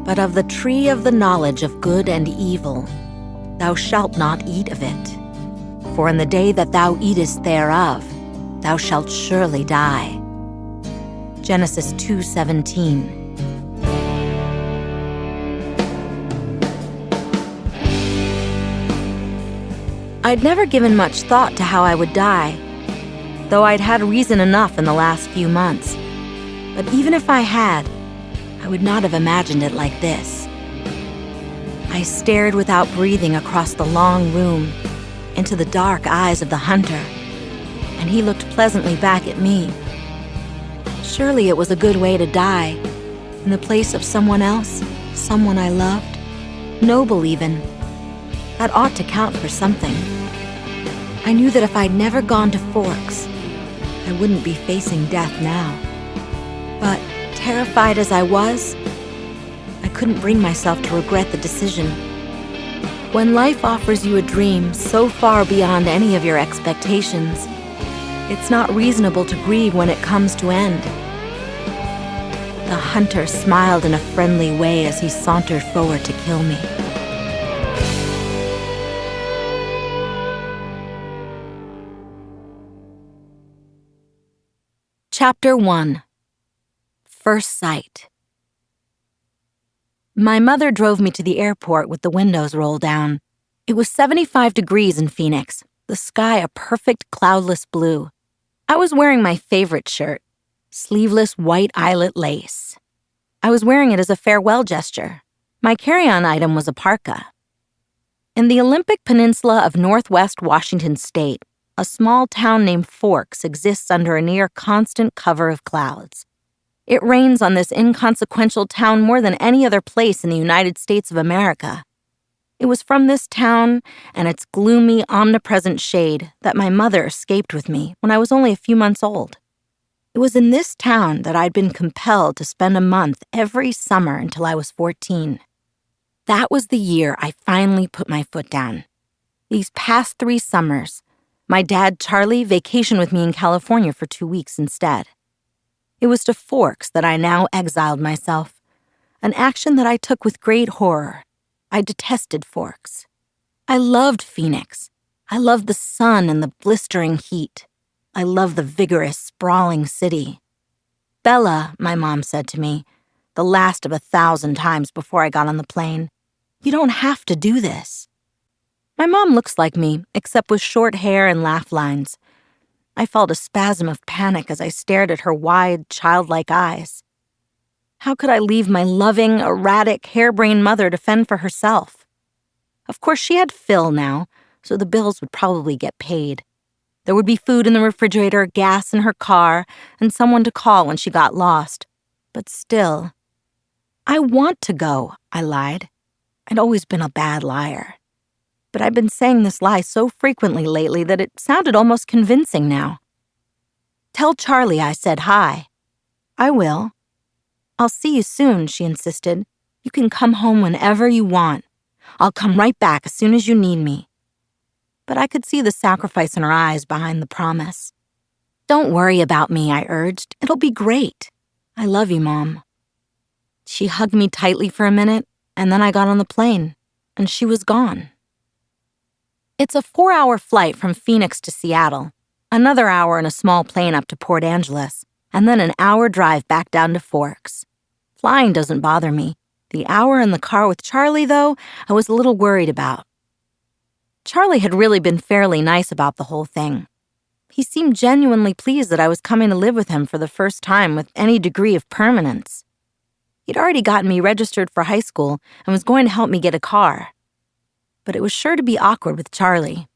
But of the tree of the knowledge of good and evil, thou shalt not eat of it. For in the day that thou eatest thereof, thou shalt surely die. Genesis 2:17. I'd never given much thought to how I would die, though I'd had reason enough in the last few months. But even if I had, I would not have imagined it like this. I stared without breathing across the long room into the dark eyes of the hunter, and he looked pleasantly back at me. Surely it was a good way to die, in the place of someone else, someone I loved, noble even. That ought to count for something. I knew that if I'd never gone to Forks, I wouldn't be facing death now. But terrified as I was, I couldn't bring myself to regret the decision. When life offers you a dream so far beyond any of your expectations, it's not reasonable to grieve when it comes to end. The hunter smiled in a friendly way as he sauntered forward to kill me. Chapter 1. First Sight. My mother drove me to the airport with the windows rolled down. It was 75 degrees in Phoenix, the sky a perfect cloudless blue. I was wearing my favorite shirt, sleeveless white eyelet lace. I was wearing it as a farewell gesture. My carry-on item was a parka. In the Olympic Peninsula of northwest Washington state, a small town named Forks exists under a near-constant cover of clouds. It rains on this inconsequential town more than any other place in the United States of America. It was from this town and its gloomy, omnipresent shade that my mother escaped with me when I was only a few months old. It was in this town that I'd been compelled to spend a month every summer until I was 14. That was the year I finally put my foot down. These past 3 summers, my dad, Charlie, vacationed with me in California for 2 weeks instead. It was to Forks that I now exiled myself, an action that I took with great horror. I detested Forks. I loved Phoenix. I loved the sun and the blistering heat. I loved the vigorous, sprawling city. Bella, my mom said to me, the last of 1,000 times before I got on the plane, you don't have to do this. My mom looks like me, except with short hair and laugh lines. I felt a spasm of panic as I stared at her wide, childlike eyes. How could I leave my loving, erratic, harebrained mother to fend for herself? Of course, she had Phil now, so the bills would probably get paid. There would be food in the refrigerator, gas in her car, and someone to call when she got lost. But still, I want to go, I lied. I'd always been a bad liar. But I've been saying this lie so frequently lately that it sounded almost convincing now. Tell Charlie I said hi. I will. I'll see you soon, she insisted. You can come home whenever you want. I'll come right back as soon as you need me. But I could see the sacrifice in her eyes behind the promise. Don't worry about me, I urged. It'll be great. I love you, Mom. She hugged me tightly for a minute, and then I got on the plane, and she was gone. It's a 4-hour flight from Phoenix to Seattle, another hour in a small plane up to Port Angeles, and then an hour drive back down to Forks. Flying doesn't bother me. The hour in the car with Charlie, though, I was a little worried about. Charlie had really been fairly nice about the whole thing. He seemed genuinely pleased that I was coming to live with him for the first time with any degree of permanence. He'd already gotten me registered for high school and was going to help me get a car. But it was sure to be awkward with Charlie.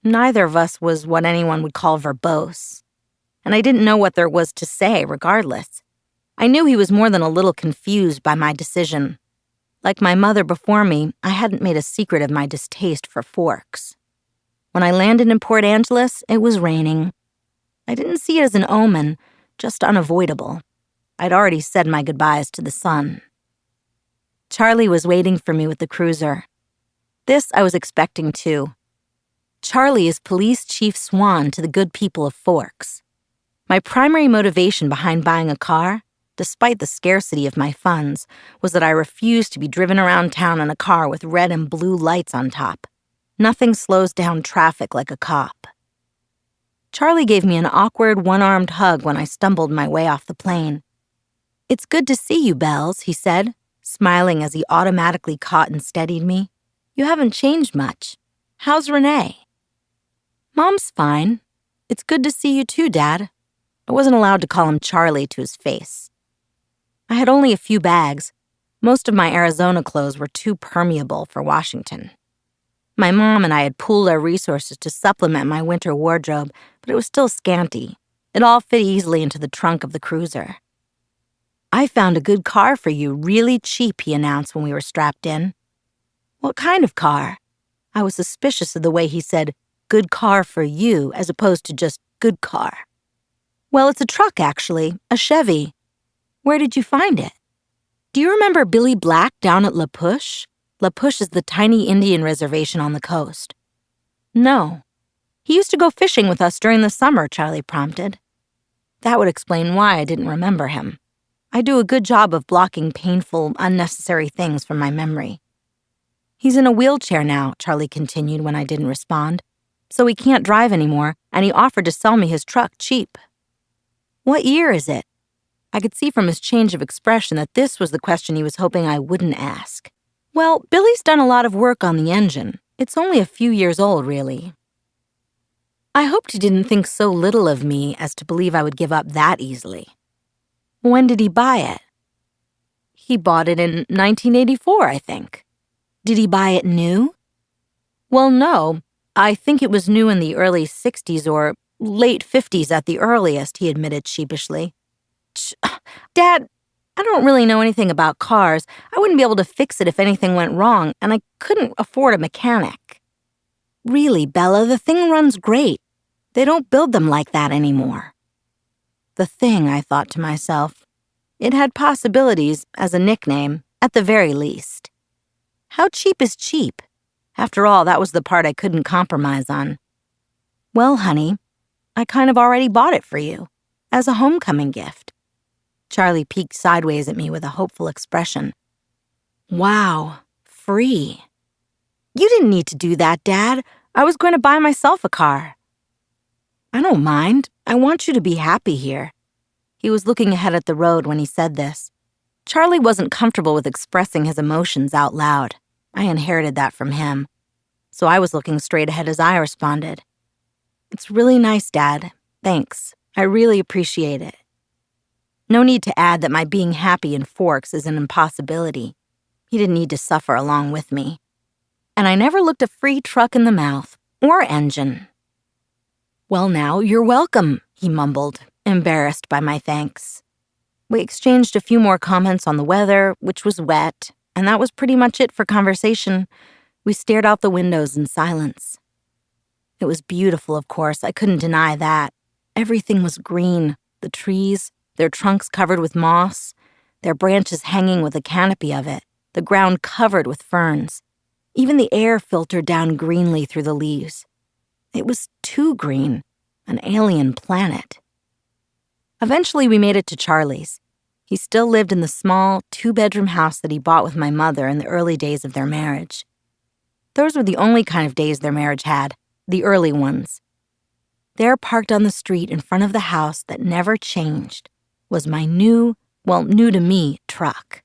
Neither of us was what anyone would call verbose. And I didn't know what there was to say, regardless. I knew he was more than a little confused by my decision. Like my mother before me, I hadn't made a secret of my distaste for Forks. When I landed in Port Angeles, it was raining. I didn't see it as an omen, just unavoidable. I'd already said my goodbyes to the sun. Charlie was waiting for me with the cruiser. This I was expecting too. Charlie is Police Chief Swan to the good people of Forks. My primary motivation behind buying a car, despite the scarcity of my funds, was that I refused to be driven around town in a car with red and blue lights on top. Nothing slows down traffic like a cop. Charlie gave me an awkward, one-armed hug when I stumbled my way off the plane. "It's good to see you, Bells," he said, smiling as he automatically caught and steadied me. "You haven't changed much. How's Renee?" "Mom's fine. It's good to see you too, Dad." I wasn't allowed to call him Charlie to his face. I had only a few bags. Most of my Arizona clothes were too permeable for Washington. My mom and I had pooled our resources to supplement my winter wardrobe, but it was still scanty. It all fit easily into the trunk of the cruiser. "I found a good car for you, really cheap," he announced when we were strapped in. "What kind of car?" I was suspicious of the way he said, "good car for you," as opposed to just good car. "Well, it's a truck, actually, a Chevy." "Where did you find it?" "Do you remember Billy Black down at La Push? La Push is the tiny Indian reservation on the coast." "No. He used to go fishing with us during the summer," Charlie prompted. That would explain why I didn't remember him. I do a good job of blocking painful, unnecessary things from my memory. "He's in a wheelchair now," Charlie continued when I didn't respond, "so he can't drive anymore, and he offered to sell me his truck cheap." "What year is it?" I could see from his change of expression that this was the question he was hoping I wouldn't ask. "Well, Billy's done a lot of work on the engine. It's only a few years old, really." I hoped he didn't think so little of me as to believe I would give up that easily. "When did he buy it?" "He bought it in 1984, I think." "Did he buy it new?" "Well, no. I think it was new in the early 60s or late 50s at the earliest," he admitted sheepishly. "Dad, I don't really know anything about cars. I wouldn't be able to fix it if anything went wrong, and I couldn't afford a mechanic." "Really, Bella, the thing runs great. They don't build them like that anymore." The thing, I thought to myself. It had possibilities as a nickname, at the very least. How cheap is cheap? After all, that was the part I couldn't compromise on. "Well, honey, I kind of already bought it for you, as a homecoming gift." Charlie peeked sideways at me with a hopeful expression. "Wow, free." "You didn't need to do that, Dad. I was going to buy myself a car." "I don't mind. I want you to be happy here." He was looking ahead at the road when he said this. Charlie wasn't comfortable with expressing his emotions out loud. I inherited that from him. So I was looking straight ahead as I responded. "It's really nice, Dad. Thanks. I really appreciate it." No need to add that my being happy in Forks is an impossibility. He didn't need to suffer along with me. And I never looked a free truck in the mouth, or engine. "Well now, you're welcome," he mumbled, embarrassed by my thanks. We exchanged a few more comments on the weather, which was wet, and that was pretty much it for conversation. We stared out the windows in silence. It was beautiful, of course, I couldn't deny that. Everything was green, the trees, their trunks covered with moss, their branches hanging with a canopy of it, the ground covered with ferns. Even the air filtered down greenly through the leaves. It was too green, an alien planet. Eventually, we made it to Charlie's. He still lived in the small, two-bedroom house that he bought with my mother in the early days of their marriage. Those were the only kind of days their marriage had, the early ones. There, parked on the street in front of the house that never changed, was my new to me, truck.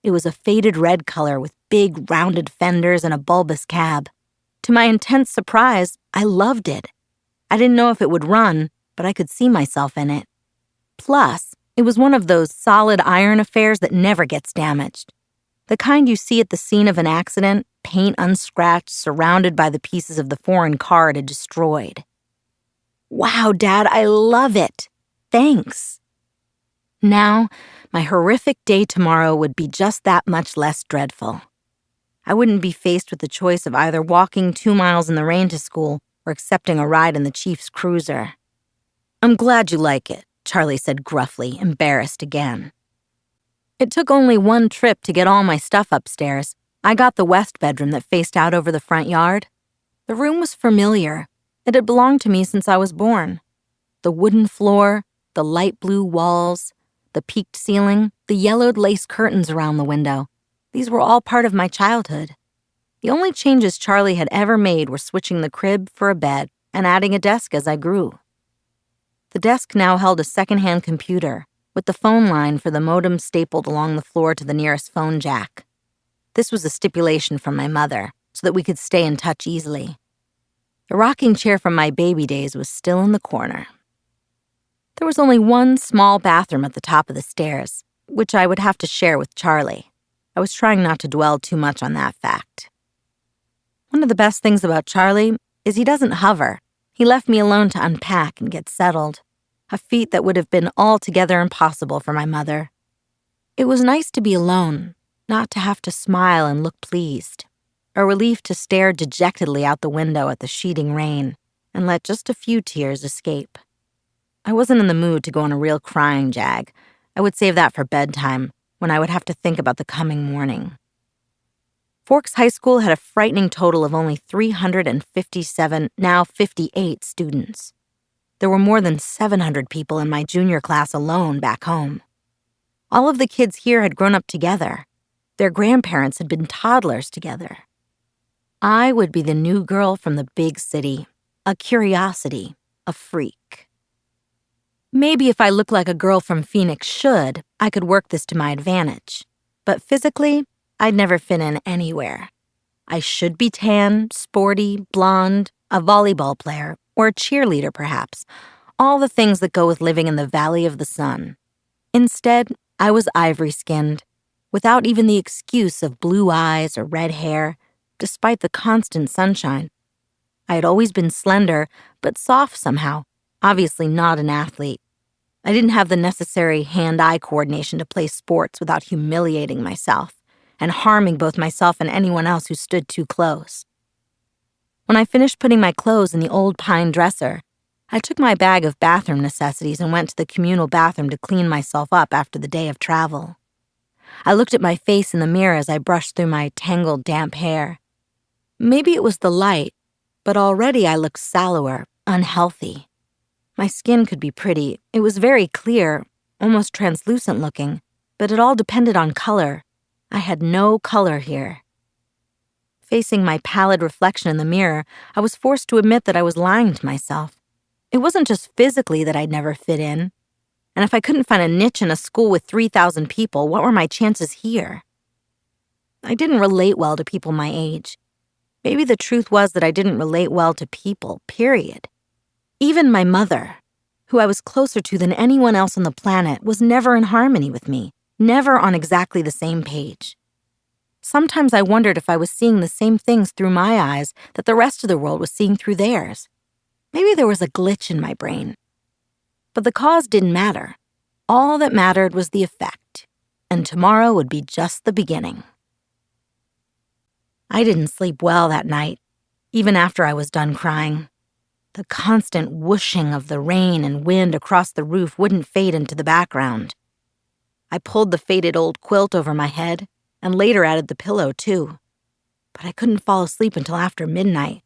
It was a faded red color with big, rounded fenders and a bulbous cab. To my intense surprise, I loved it. I didn't know if it would run, but I could see myself in it. Plus, it was one of those solid iron affairs that never gets damaged. The kind you see at the scene of an accident, paint unscratched, surrounded by the pieces of the foreign car it had destroyed. "Wow, Dad, I love it. Thanks." Now, my horrific day tomorrow would be just that much less dreadful. I wouldn't be faced with the choice of either walking 2 miles in the rain to school or accepting a ride in the Chief's cruiser. "I'm glad you like it," Charlie said gruffly, embarrassed again. It took only one trip to get all my stuff upstairs. I got the west bedroom that faced out over the front yard. The room was familiar. It had belonged to me since I was born. The wooden floor, the light blue walls, the peaked ceiling, the yellowed lace curtains around the window. These were all part of my childhood. The only changes Charlie had ever made were switching the crib for a bed and adding a desk as I grew. The desk now held a secondhand computer, with the phone line for the modem stapled along the floor to the nearest phone jack. This was a stipulation from my mother, so that we could stay in touch easily. The rocking chair from my baby days was still in the corner. There was only one small bathroom at the top of the stairs, which I would have to share with Charlie. I was trying not to dwell too much on that fact. One of the best things about Charlie is he doesn't hover. He left me alone to unpack and get settled, a feat that would have been altogether impossible for my mother. It was nice to be alone, not to have to smile and look pleased, a relief to stare dejectedly out the window at the sheeting rain and let just a few tears escape. I wasn't in the mood to go on a real crying jag. I would save that for bedtime, when I would have to think about the coming morning. Forks High School had a frightening total of only 357, now 58 students. There were more than 700 people in my junior class alone back home. All of the kids here had grown up together. Their grandparents had been toddlers together. I would be the new girl from the big city, a curiosity, a freak. Maybe if I looked like a girl from Phoenix should, I could work this to my advantage. But physically, I'd never fit in anywhere. I should be tan, sporty, blonde, a volleyball player, or a cheerleader perhaps, all the things that go with living in the Valley of the Sun. Instead, I was ivory-skinned, without even the excuse of blue eyes or red hair, despite the constant sunshine. I had always been slender, but soft somehow, obviously not an athlete. I didn't have the necessary hand-eye coordination to play sports without humiliating myself and harming both myself and anyone else who stood too close. When I finished putting my clothes in the old pine dresser, I took my bag of bathroom necessities and went to the communal bathroom to clean myself up after the day of travel. I looked at my face in the mirror as I brushed through my tangled, damp hair. Maybe it was the light, but already I looked sallower, unhealthy. My skin could be pretty. It was very clear, almost translucent looking, but it all depended on color. I had no color here. Facing my pallid reflection in the mirror, I was forced to admit that I was lying to myself. It wasn't just physically that I'd never fit in. And if I couldn't find a niche in a school with 3,000 people, what were my chances here? I didn't relate well to people my age. Maybe the truth was that I didn't relate well to people, period. Even my mother, who I was closer to than anyone else on the planet, was never in harmony with me, never on exactly the same page. Sometimes I wondered if I was seeing the same things through my eyes that the rest of the world was seeing through theirs. Maybe there was a glitch in my brain. But the cause didn't matter. All that mattered was the effect, and tomorrow would be just the beginning. I didn't sleep well that night, even after I was done crying. The constant whooshing of the rain and wind across the roof wouldn't fade into the background. I pulled the faded old quilt over my head and later added the pillow, too. But I couldn't fall asleep until after midnight,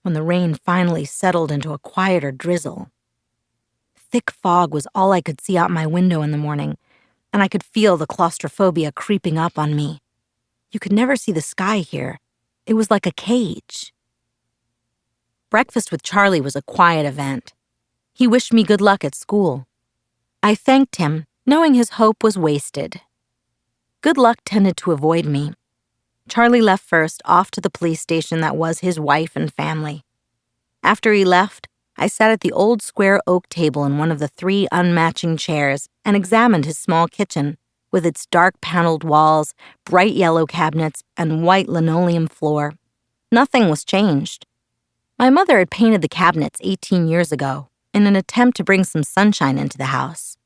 when the rain finally settled into a quieter drizzle. Thick fog was all I could see out my window in the morning, and I could feel the claustrophobia creeping up on me. You could never see the sky here. It was like a cage. Breakfast with Charlie was a quiet event. He wished me good luck at school. I thanked him, knowing his hope was wasted. Good luck tended to avoid me. Charlie left first, off to the police station that was his wife and family. After he left, I sat at the old square oak table in one of the 3 unmatching chairs and examined his small kitchen, with its dark paneled walls, bright yellow cabinets, and white linoleum floor. Nothing was changed. My mother had painted the cabinets 18 years ago in an attempt to bring some sunshine into the house.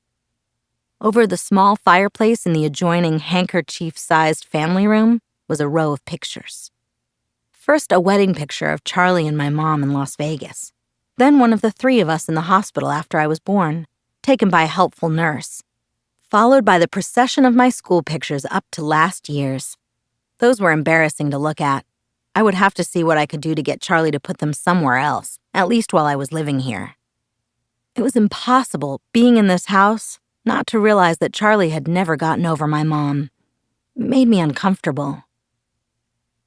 Over the small fireplace in the adjoining handkerchief-sized family room was a row of pictures. First, a wedding picture of Charlie and my mom in Las Vegas. Then one of the 3 of us in the hospital after I was born, taken by a helpful nurse. Followed by the procession of my school pictures up to last year's. Those were embarrassing to look at. I would have to see what I could do to get Charlie to put them somewhere else, at least while I was living here. It was impossible, being in this house, not to realize that Charlie had never gotten over my mom. It made me uncomfortable.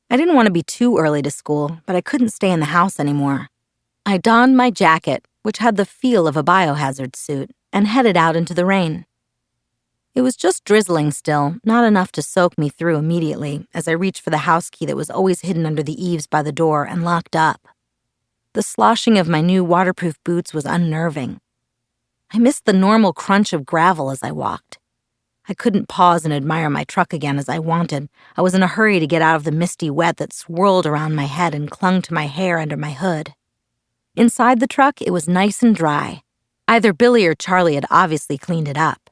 I didn't want to be too early to school, but I couldn't stay in the house anymore. I donned my jacket, which had the feel of a biohazard suit, and headed out into the rain. It was just drizzling still, not enough to soak me through immediately as I reached for the house key that was always hidden under the eaves by the door and locked up. The sloshing of my new waterproof boots was unnerving. I missed the normal crunch of gravel as I walked. I couldn't pause and admire my truck again as I wanted. I was in a hurry to get out of the misty wet that swirled around my head and clung to my hair under my hood. Inside the truck, it was nice and dry. Either Billy or Charlie had obviously cleaned it up.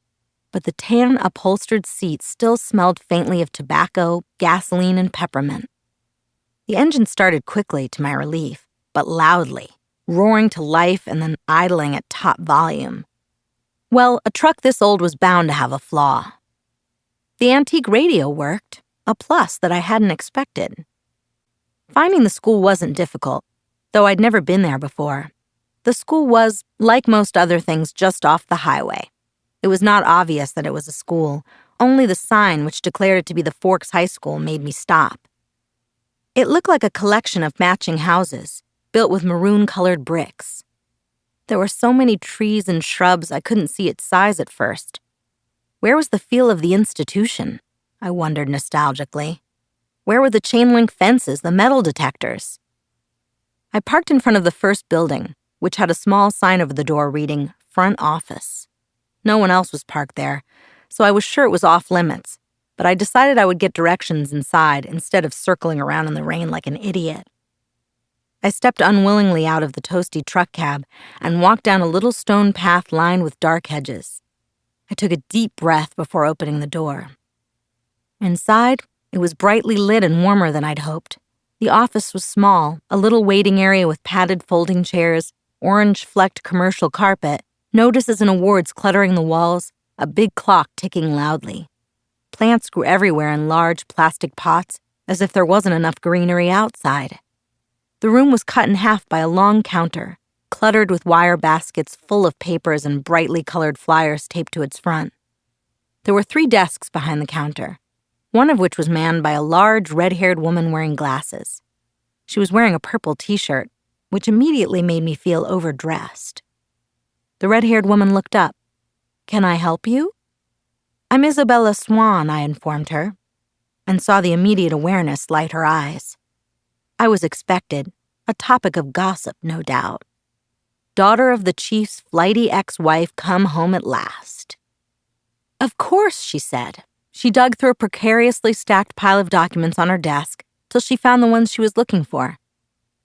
But the tan upholstered seats still smelled faintly of tobacco, gasoline, and peppermint. The engine started quickly, to my relief, but loudly, roaring to life and then idling at top volume. Well, a truck this old was bound to have a flaw. The antique radio worked, a plus that I hadn't expected. Finding the school wasn't difficult, though I'd never been there before. The school was, like most other things, just off the highway. It was not obvious that it was a school. Only the sign, which declared it to be the Forks High School, made me stop. It looked like a collection of matching houses, built with maroon-colored bricks. There were so many trees and shrubs I couldn't see its size at first. Where was the feel of the institution? I wondered nostalgically. Where were the chain-link fences, the metal detectors? I parked in front of the first building, which had a small sign over the door reading, Front Office. No one else was parked there, so I was sure it was off limits, but I decided I would get directions inside instead of circling around in the rain like an idiot. I stepped unwillingly out of the toasty truck cab and walked down a little stone path lined with dark hedges. I took a deep breath before opening the door. Inside, it was brightly lit and warmer than I'd hoped. The office was small, a little waiting area with padded folding chairs, orange-flecked commercial carpet, notices and awards cluttering the walls, a big clock ticking loudly. Plants grew everywhere in large plastic pots, as if there wasn't enough greenery outside. The room was cut in half by a long counter, cluttered with wire baskets full of papers and brightly colored flyers taped to its front. There were 3 desks behind the counter, one of which was manned by a large red-haired woman wearing glasses. She was wearing a purple t-shirt, which immediately made me feel overdressed. The red-haired woman looked up. "Can I help you?" "I'm Isabella Swan," I informed her, and saw the immediate awareness light her eyes. I was expected, a topic of gossip, no doubt. Daughter of the chief's flighty ex-wife come home at last. "Of course," she said. She dug through a precariously stacked pile of documents on her desk till she found the ones she was looking for.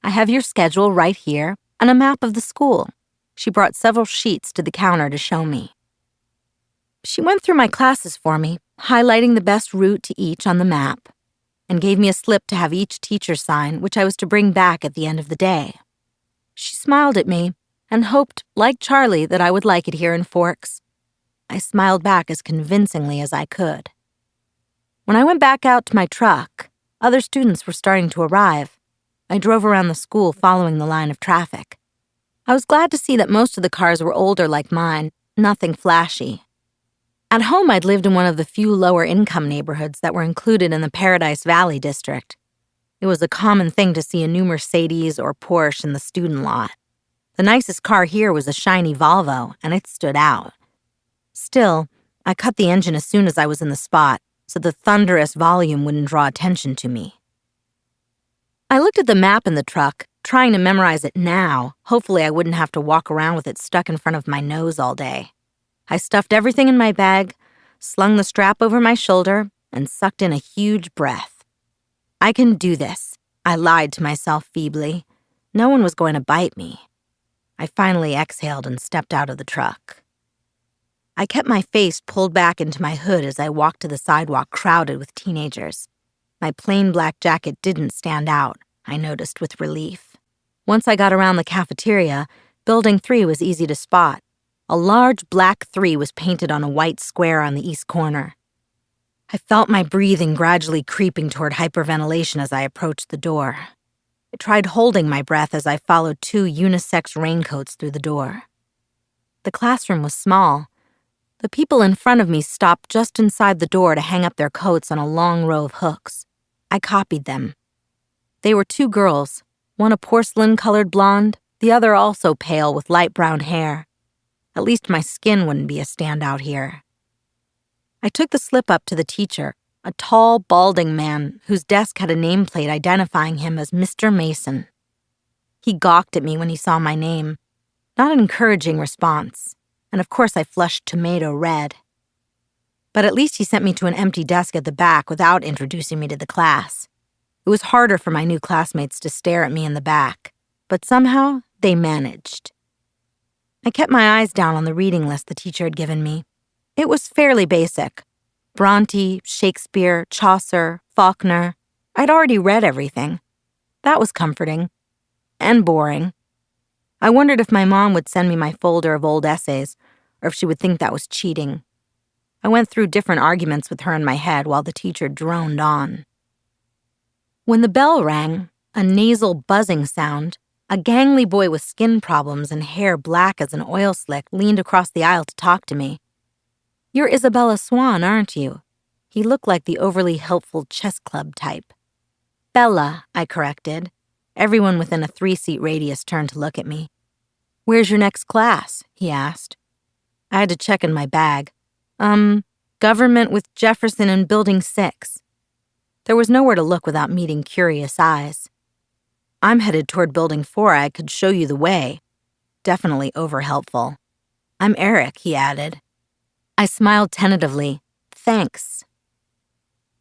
"I have your schedule right here and a map of the school." She brought several sheets to the counter to show me. She went through my classes for me, highlighting the best route to each on the map, and gave me a slip to have each teacher sign, which I was to bring back at the end of the day. She smiled at me and hoped, like Charlie, that I would like it here in Forks. I smiled back as convincingly as I could. When I went back out to my truck, other students were starting to arrive. I drove around the school following the line of traffic. I was glad to see that most of the cars were older like mine, nothing flashy. At home, I'd lived in one of the few lower-income neighborhoods that were included in the Paradise Valley district. It was a common thing to see a new Mercedes or Porsche in the student lot. The nicest car here was a shiny Volvo, and it stood out. Still, I cut the engine as soon as I was in the spot, so the thunderous volume wouldn't draw attention to me. I looked at the map in the truck, trying to memorize it now. Hopefully I wouldn't have to walk around with it stuck in front of my nose all day. I stuffed everything in my bag, slung the strap over my shoulder, and sucked in a huge breath. I can do this, I lied to myself feebly. No one was going to bite me. I finally exhaled and stepped out of the truck. I kept my face pulled back into my hood as I walked to the sidewalk crowded with teenagers. My plain black jacket didn't stand out, I noticed with relief. Once I got around the cafeteria, Building 3 was easy to spot. A large black 3 was painted on a white square on the east corner. I felt my breathing gradually creeping toward hyperventilation as I approached the door. I tried holding my breath as I followed 2 unisex raincoats through the door. The classroom was small. The people in front of me stopped just inside the door to hang up their coats on a long row of hooks. I copied them. They were two girls, one a porcelain-colored blonde, the other also pale with light brown hair. At least my skin wouldn't be a standout here. I took the slip up to the teacher, a tall, balding man whose desk had a nameplate identifying him as Mr. Mason. He gawked at me when he saw my name. Not an encouraging response, and of course I flushed tomato red. But at least he sent me to an empty desk at the back without introducing me to the class. It was harder for my new classmates to stare at me in the back, but somehow they managed. I kept my eyes down on the reading list the teacher had given me. It was fairly basic. Bronte, Shakespeare, Chaucer, Faulkner. I'd already read everything. That was comforting. And boring. I wondered if my mom would send me my folder of old essays, or if she would think that was cheating. I went through different arguments with her in my head while the teacher droned on. When the bell rang, a nasal buzzing sound, a gangly boy with skin problems and hair black as an oil slick leaned across the aisle to talk to me. "You're Isabella Swan, aren't you?" He looked like the overly helpful chess club type. "Bella," I corrected. Everyone within a 3-seat radius turned to look at me. "Where's your next class?" he asked. I had to check in my bag. Government with Jefferson in Building 6. There was nowhere to look without meeting curious eyes. "I'm headed toward Building 4. I could show you the way." Definitely over-helpful. "I'm Eric," he added. I smiled tentatively. "Thanks."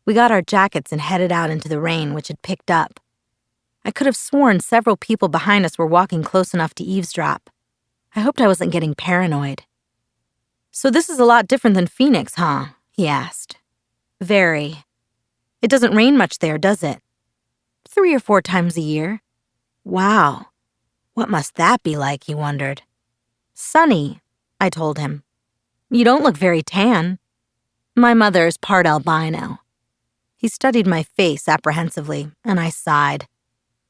We got our jackets and headed out into the rain, which had picked up. I could have sworn several people behind us were walking close enough to eavesdrop. I hoped I wasn't getting paranoid. "So this is a lot different than Phoenix, huh?" he asked. "Very. It doesn't rain much there, does it?" 3 or 4 times a year." "Wow. What must that be like?" he wondered. "Sunny," I told him. "You don't look very tan." "My mother is part albino." He studied my face apprehensively, and I sighed.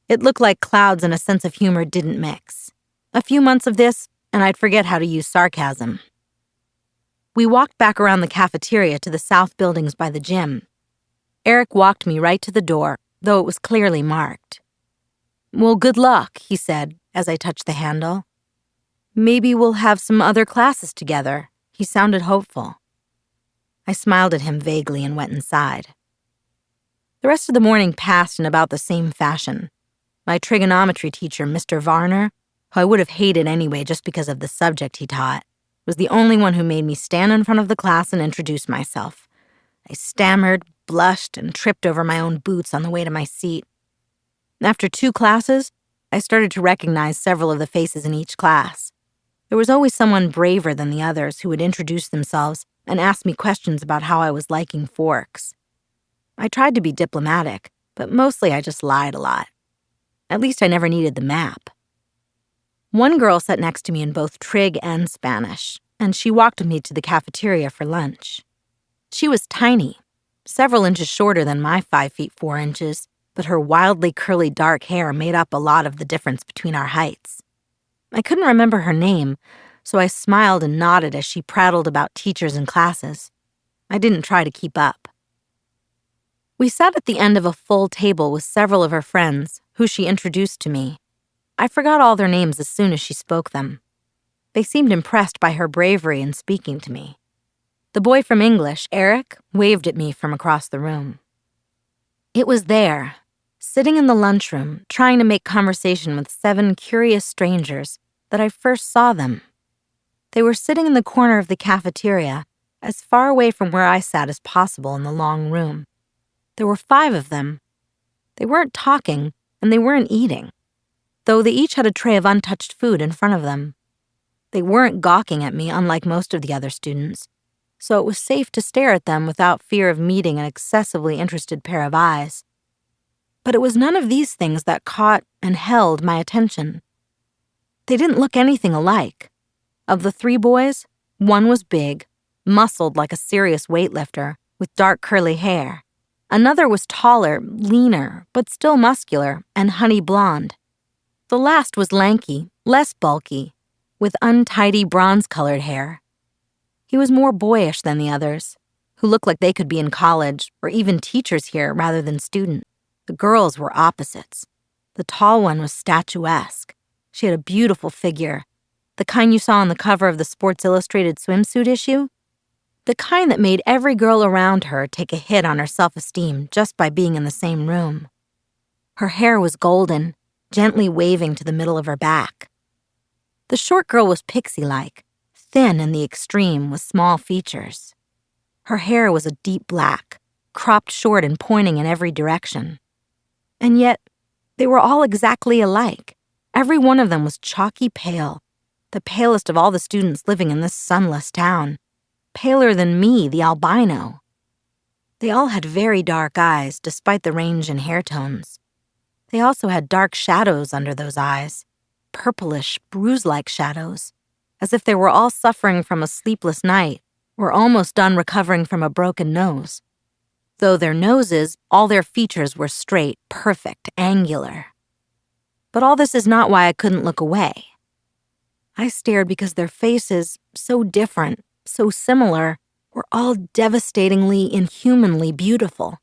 It looked like clouds and a sense of humor didn't mix. A few months of this, and I'd forget how to use sarcasm. We walked back around the cafeteria to the south buildings by the gym. Eric walked me right to the door, though it was clearly marked. "Well, good luck," he said as I touched the handle. "Maybe we'll have some other classes together." He sounded hopeful. I smiled at him vaguely and went inside. The rest of the morning passed in about the same fashion. My trigonometry teacher, Mr. Varner, who I would have hated anyway just because of the subject he taught, was the only one who made me stand in front of the class and introduce myself. I stammered, blushed, and tripped over my own boots on the way to my seat. After 2 classes, I started to recognize several of the faces in each class. There was always someone braver than the others who would introduce themselves and ask me questions about how I was liking forks. I tried to be diplomatic, but mostly I just lied a lot. At least I never needed the map. One girl sat next to me in both Trig and Spanish, and she walked with me to the cafeteria for lunch. She was tiny, several inches shorter than my 5 feet 4 inches, but her wildly curly dark hair made up a lot of the difference between our heights. I couldn't remember her name, so I smiled and nodded as she prattled about teachers and classes. I didn't try to keep up. We sat at the end of a full table with several of her friends, who she introduced to me. I forgot all their names as soon as she spoke them. They seemed impressed by her bravery in speaking to me. The boy from English, Eric, waved at me from across the room. It was there, sitting in the lunchroom, trying to make conversation with 7 curious strangers, that I first saw them. They were sitting in the corner of the cafeteria, as far away from where I sat as possible in the long room. There were 5 of them. They weren't talking, and they weren't eating, though they each had a tray of untouched food in front of them. They weren't gawking at me, unlike most of the other students, so it was safe to stare at them without fear of meeting an excessively interested pair of eyes. But it was none of these things that caught and held my attention. They didn't look anything alike. Of the 3 boys, one was big, muscled like a serious weightlifter, with dark curly hair. Another was taller, leaner, but still muscular, and honey blonde. The last was lanky, less bulky, with untidy bronze-colored hair. He was more boyish than the others, who looked like they could be in college or even teachers here rather than students. The girls were opposites. The tall one was statuesque. She had a beautiful figure, the kind you saw on the cover of the Sports Illustrated swimsuit issue, the kind that made every girl around her take a hit on her self-esteem just by being in the same room. Her hair was golden, gently waving to the middle of her back. The short girl was pixie-like, thin in the extreme with small features. Her hair was a deep black, cropped short and pointing in every direction. And yet, they were all exactly alike. Every one of them was chalky pale, the palest of all the students living in this sunless town. Paler than me, the albino. They all had very dark eyes, despite the range in hair tones. They also had dark shadows under those eyes, purplish, bruise-like shadows, as if they were all suffering from a sleepless night or almost done recovering from a broken nose. Though their noses, all their features were straight, perfect, angular. But all this is not why I couldn't look away. I stared because their faces, so different, so similar, were all devastatingly, inhumanly beautiful.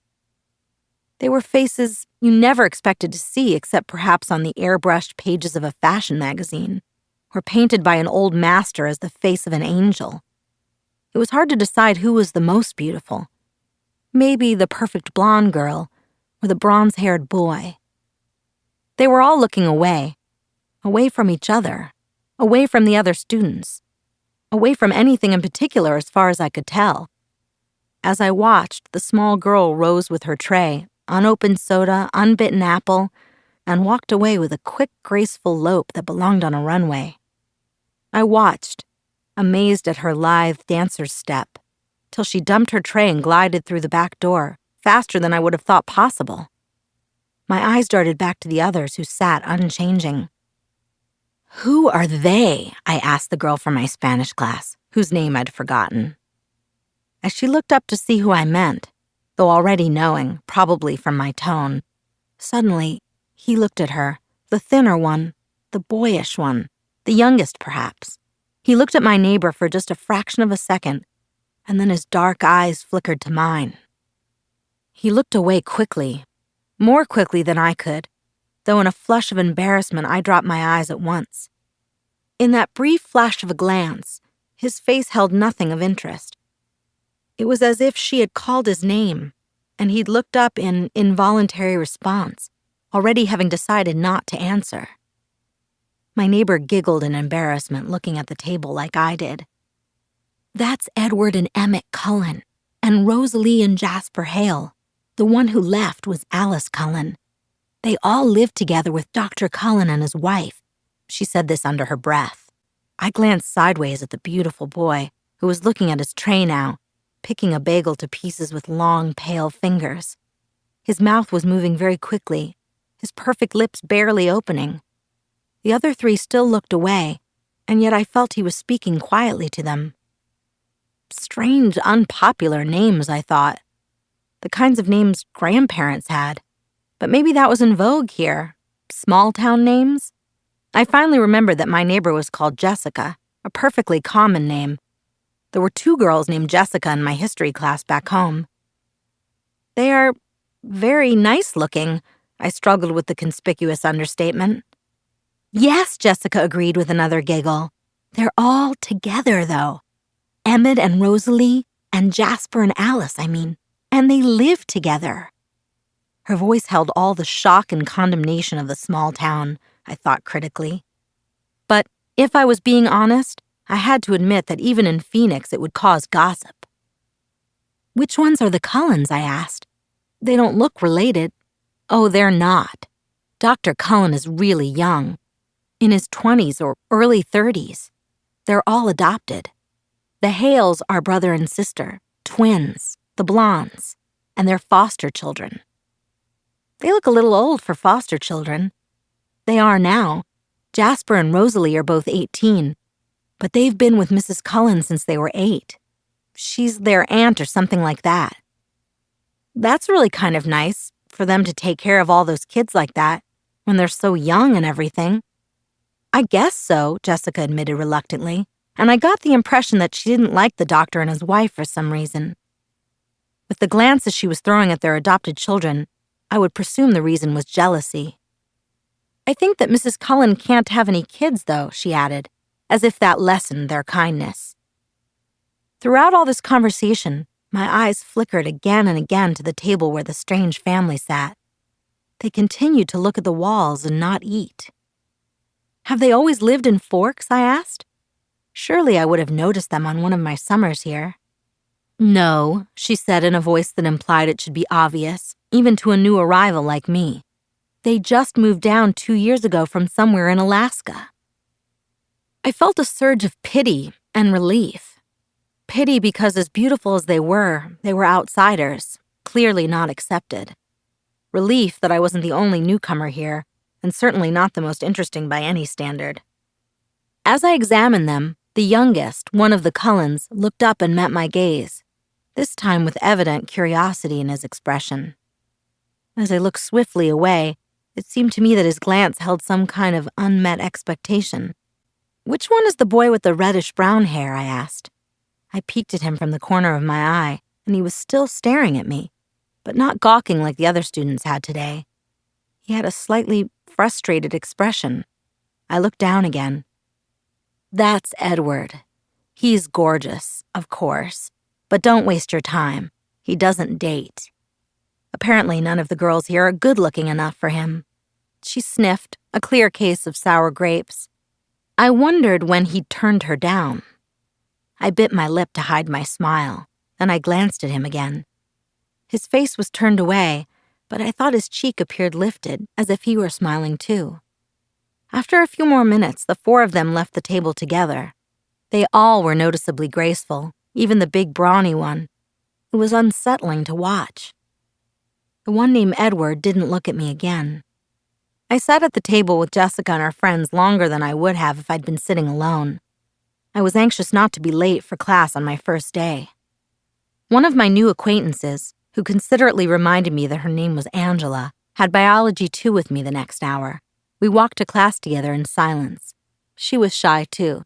They were faces you never expected to see except perhaps on the airbrushed pages of a fashion magazine, or painted by an old master as the face of an angel. It was hard to decide who was the most beautiful. Maybe the perfect blonde girl, or the bronze-haired boy. They were all looking away from each other, away from the other students, away from anything in particular as far as I could tell. As I watched, the small girl rose with her tray, unopened soda, unbitten apple, and walked away with a quick, graceful lope that belonged on a runway. I watched, amazed at her lithe dancer's step, till she dumped her tray and glided through the back door, faster than I would have thought possible. My eyes darted back to the others who sat unchanging. "Who are they?" I asked the girl from my Spanish class, whose name I'd forgotten. As she looked up to see who I meant, though already knowing, probably from my tone, suddenly he looked at her, the thinner one, the boyish one, the youngest perhaps. He looked at my neighbor for just a fraction of a second, and then his dark eyes flickered to mine. He looked away quickly, more quickly than I could, though in a flush of embarrassment I dropped my eyes at once. In that brief flash of a glance, his face held nothing of interest. It was as if she had called his name, and he'd looked up in involuntary response, already having decided not to answer. My neighbor giggled in embarrassment, looking at the table like I did. "That's Edward and Emmett Cullen, and Rosalie and Jasper Hale. The one who left was Alice Cullen. They all lived together with Dr. Cullen and his wife." She said this under her breath. I glanced sideways at the beautiful boy, who was looking at his tray now, picking a bagel to pieces with long, pale fingers. His mouth was moving very quickly, his perfect lips barely opening. The other three still looked away, and yet I felt he was speaking quietly to them. Strange, unpopular names, I thought. The kinds of names grandparents had. But maybe that was in vogue here. Small-town names? I finally remembered that my neighbor was called Jessica, a perfectly common name. There were 2 girls named Jessica in my history class back home. "They are very nice-looking," I struggled with the conspicuous understatement. "Yes," Jessica agreed with another giggle. "They're all together, though. Emmett and Rosalie, and Jasper and Alice, and they live together." Her voice held all the shock and condemnation of the small town, I thought critically. But if I was being honest, I had to admit that even in Phoenix it would cause gossip. "Which ones are the Cullens?" I asked. "They don't look related." "Oh, they're not. Dr. Cullen is really young, in his 20s or early 30s. They're all adopted. The Hales are brother and sister, twins, the blondes, and they're foster children. They look a little old for foster children. They are now. Jasper and Rosalie are both 18, but they've been with Mrs. Cullen since they were 8. She's their aunt or something like that. That's really kind of nice, for them to take care of all those kids like that, when they're so young and everything." "I guess so," Jessica admitted reluctantly. and I got the impression that she didn't like the doctor and his wife for some reason. With the glances she was throwing at their adopted children, I would presume the reason was jealousy. "I think that Mrs. Cullen can't have any kids, though," she added, as if that lessened their kindness. Throughout all this conversation, my eyes flickered again and again to the table where the strange family sat. They continued to look at the walls and not eat. "Have they always lived in Forks?" I asked. Surely I would have noticed them on one of my summers here. "No," she said in a voice that implied it should be obvious, even to a new arrival like me. "They just moved down 2 years ago from somewhere in Alaska." I felt a surge of pity and relief. Pity because as beautiful as they were outsiders, clearly not accepted. Relief that I wasn't the only newcomer here, and certainly not the most interesting by any standard. As I examined them, the youngest, one of the Cullens, looked up and met my gaze, this time with evident curiosity in his expression. As I looked swiftly away, it seemed to me that his glance held some kind of unmet expectation. "Which one is the boy with the reddish-brown hair?" I asked. I peeked at him from the corner of my eye, and he was still staring at me, but not gawking like the other students had today. He had a slightly frustrated expression. I looked down again. "That's Edward. He's gorgeous, of course, but don't waste your time. He doesn't date. Apparently none of the girls here are good-looking enough for him." She sniffed, a clear case of sour grapes. I wondered when he'd turned her down. I bit my lip to hide my smile, then I glanced at him again. His face was turned away, but I thought his cheek appeared lifted, as if he were smiling too. After a few more minutes, the 4 of them left the table together. They all were noticeably graceful, even the big brawny one. It was unsettling to watch. The one named Edward didn't look at me again. I sat at the table with Jessica and her friends longer than I would have if I'd been sitting alone. I was anxious not to be late for class on my first day. One of my new acquaintances, who considerately reminded me that her name was Angela, had biology 2 with me the next hour. We walked to class together in silence. She was shy, too.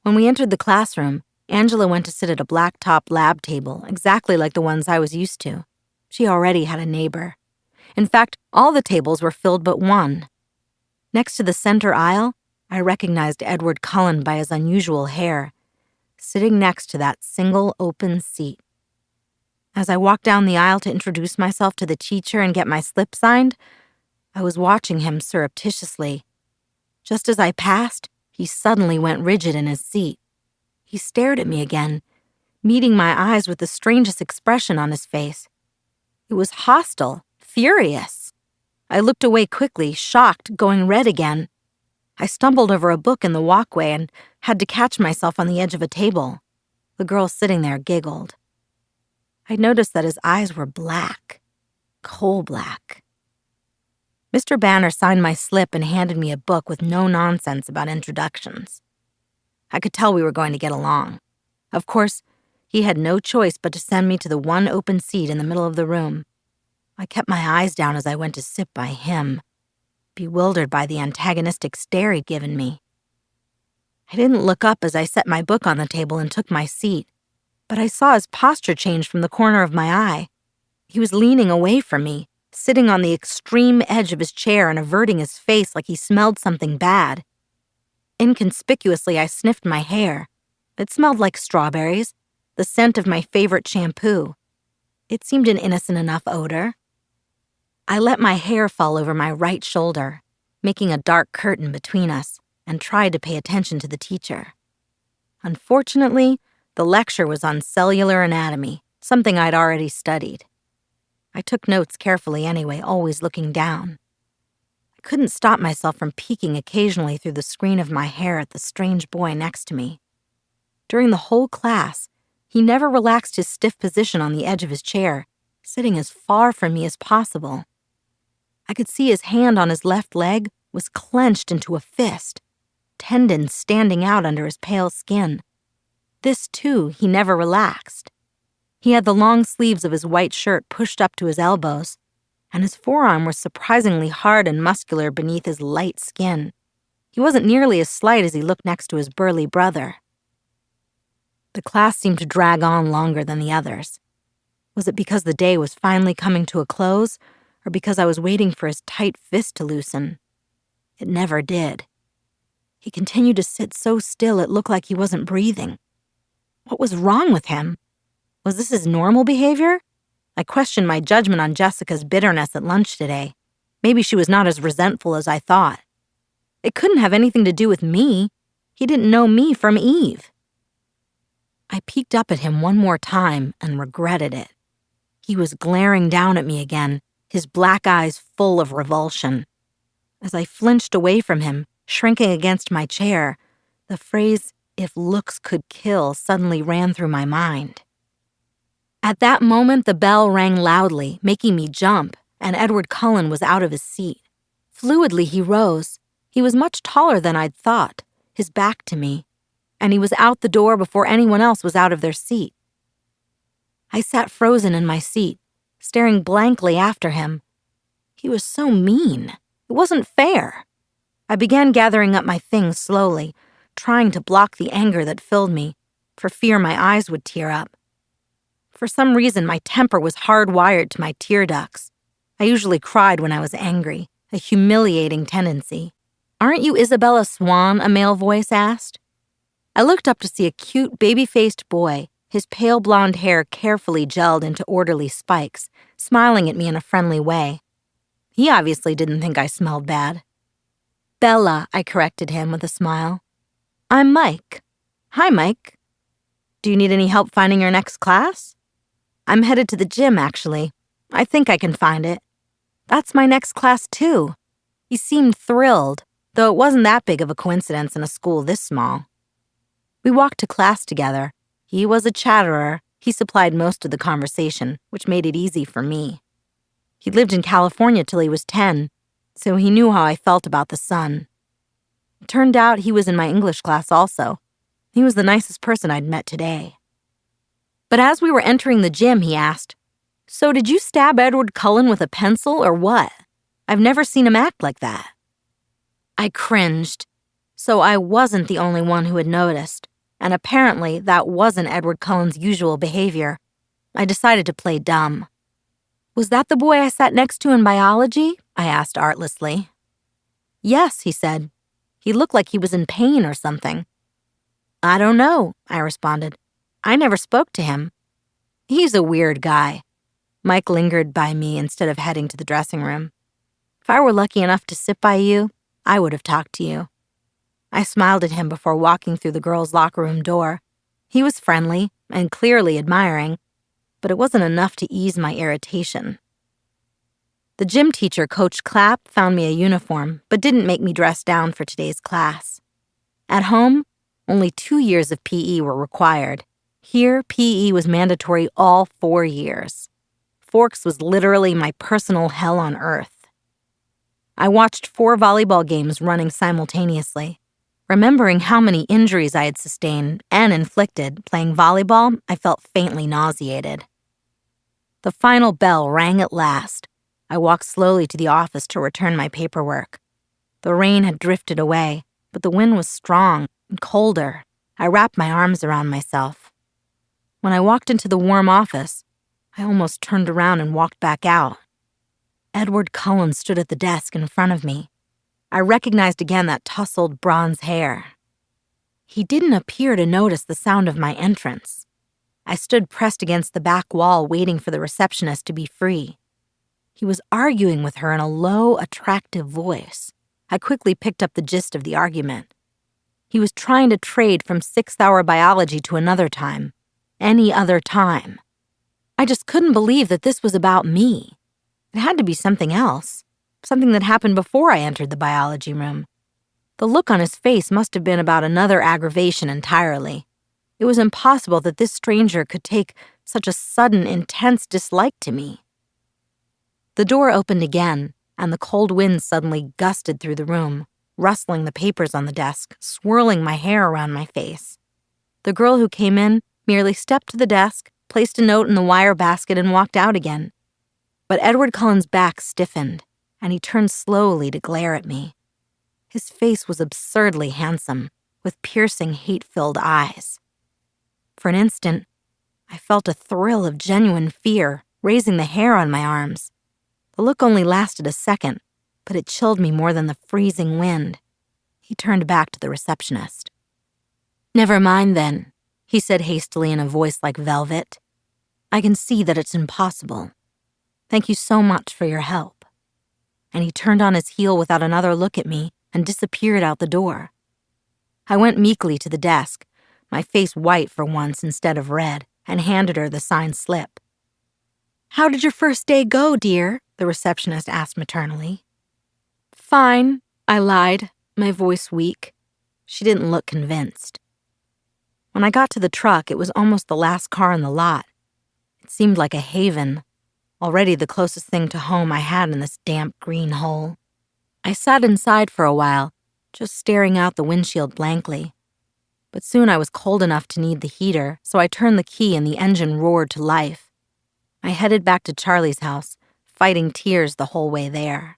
When we entered the classroom, Angela went to sit at a black-top lab table, exactly like the ones I was used to. She already had a neighbor. In fact, all the tables were filled but one. Next to the center aisle, I recognized Edward Cullen by his unusual hair, sitting next to that single open seat. As I walked down the aisle to introduce myself to the teacher and get my slip signed, I was watching him surreptitiously. Just as I passed, he suddenly went rigid in his seat. He stared at me again, meeting my eyes with the strangest expression on his face. It was hostile, furious. I looked away quickly, shocked, going red again. I stumbled over a book in the walkway and had to catch myself on the edge of a table. The girl sitting there giggled. I noticed that his eyes were black, coal black. Mr. Banner signed my slip and handed me a book with no nonsense about introductions. I could tell we were going to get along. Of course, he had no choice but to send me to the one open seat in the middle of the room. I kept my eyes down as I went to sit by him, bewildered by the antagonistic stare he'd given me. I didn't look up as I set my book on the table and took my seat, but I saw his posture change from the corner of my eye. He was leaning away from me, sitting on the extreme edge of his chair and averting his face like he smelled something bad. Inconspicuously, I sniffed my hair. It smelled like strawberries, the scent of my favorite shampoo. It seemed an innocent enough odor. I let my hair fall over my right shoulder, making a dark curtain between us, and tried to pay attention to the teacher. Unfortunately, the lecture was on cellular anatomy, something I'd already studied. I took notes carefully anyway, always looking down. I couldn't stop myself from peeking occasionally through the screen of my hair at the strange boy next to me. During the whole class, he never relaxed his stiff position on the edge of his chair, sitting as far from me as possible. I could see his hand on his left leg was clenched into a fist, tendons standing out under his pale skin. This, too, he never relaxed. He had the long sleeves of his white shirt pushed up to his elbows, and his forearm was surprisingly hard and muscular beneath his light skin. He wasn't nearly as slight as he looked next to his burly brother. The class seemed to drag on longer than the others. Was it because the day was finally coming to a close, or because I was waiting for his tight fist to loosen? It never did. He continued to sit so still it looked like he wasn't breathing. What was wrong with him? Was this his normal behavior? I questioned my judgment on Jessica's bitterness at lunch today. Maybe she was not as resentful as I thought. It couldn't have anything to do with me. He didn't know me from Eve. I peeked up at him one more time and regretted it. He was glaring down at me again, his black eyes full of revulsion. As I flinched away from him, shrinking against my chair, the phrase, "if looks could kill," suddenly ran through my mind. At that moment, the bell rang loudly, making me jump, and Edward Cullen was out of his seat. Fluidly, he rose. He was much taller than I'd thought, his back to me, and he was out the door before anyone else was out of their seat. I sat frozen in my seat, staring blankly after him. He was so mean. It wasn't fair. I began gathering up my things slowly, trying to block the anger that filled me, for fear my eyes would tear up. For some reason, my temper was hardwired to my tear ducts. I usually cried when I was angry, a humiliating tendency. "Aren't you Isabella Swan?" a male voice asked. I looked up to see a cute, baby-faced boy, his pale blonde hair carefully gelled into orderly spikes, smiling at me in a friendly way. He obviously didn't think I smelled bad. "Bella," I corrected him with a smile. "I'm Mike." "Hi, Mike. Do you need any help finding your next class?" "I'm headed to the gym, actually. I think I can find it." "That's my next class, too." He seemed thrilled, though it wasn't that big of a coincidence in a school this small. We walked to class together. He was a chatterer. He supplied most of the conversation, which made it easy for me. He lived in California till he was 10, so he knew how I felt about the sun. It turned out he was in my English class also. He was the nicest person I'd met today. But as we were entering the gym, he asked, "So did you stab Edward Cullen with a pencil or what? I've never seen him act like that." I cringed. So I wasn't the only one who had noticed, and apparently that wasn't Edward Cullen's usual behavior. I decided to play dumb. "Was that the boy I sat next to in biology?" I asked artlessly. "Yes," he said. "He looked like he was in pain or something." "I don't know," I responded. "I never spoke to him." "He's a weird guy." Mike lingered by me instead of heading to the dressing room. "If I were lucky enough to sit by you, I would have talked to you." I smiled at him before walking through the girls' locker room door. He was friendly and clearly admiring, but it wasn't enough to ease my irritation. The gym teacher, Coach Clapp, found me a uniform, but didn't make me dress down for today's class. At home, only 2 years of PE were required. Here, PE was mandatory all 4 years. Forks was literally my personal hell on earth. I watched 4 volleyball games running simultaneously. Remembering how many injuries I had sustained and inflicted playing volleyball, I felt faintly nauseated. The final bell rang at last. I walked slowly to the office to return my paperwork. The rain had drifted away, but the wind was strong and colder. I wrapped my arms around myself. When I walked into the warm office, I almost turned around and walked back out. Edward Cullen stood at the desk in front of me. I recognized again that tousled bronze hair. He didn't appear to notice the sound of my entrance. I stood pressed against the back wall waiting for the receptionist to be free. He was arguing with her in a low, attractive voice. I quickly picked up the gist of the argument. He was trying to trade from 6th-hour biology to another time. Any other time. I just couldn't believe that this was about me. It had to be something else. Something that happened before I entered the biology room. The look on his face must have been about another aggravation entirely. It was impossible that this stranger could take such a sudden, intense dislike to me. The door opened again, and the cold wind suddenly gusted through the room, rustling the papers on the desk, swirling my hair around my face. The girl who came in merely stepped to the desk, placed a note in the wire basket, and walked out again. But Edward Cullen's back stiffened, and he turned slowly to glare at me. His face was absurdly handsome, with piercing, hate-filled eyes. For an instant, I felt a thrill of genuine fear, raising the hair on my arms. The look only lasted a second, but it chilled me more than the freezing wind. He turned back to the receptionist. "Never mind then," he said hastily in a voice like velvet. "I can see that it's impossible. Thank you so much for your help." And he turned on his heel without another look at me and disappeared out the door. I went meekly to the desk, my face white for once instead of red, and handed her the signed slip. "How did your first day go, dear?" the receptionist asked maternally. "Fine," I lied, my voice weak. She didn't look convinced. When I got to the truck, it was almost the last car in the lot. It seemed like a haven, already the closest thing to home I had in this damp green hole. I sat inside for a while, just staring out the windshield blankly. But soon I was cold enough to need the heater, so I turned the key and the engine roared to life. I headed back to Charlie's house, fighting tears the whole way there.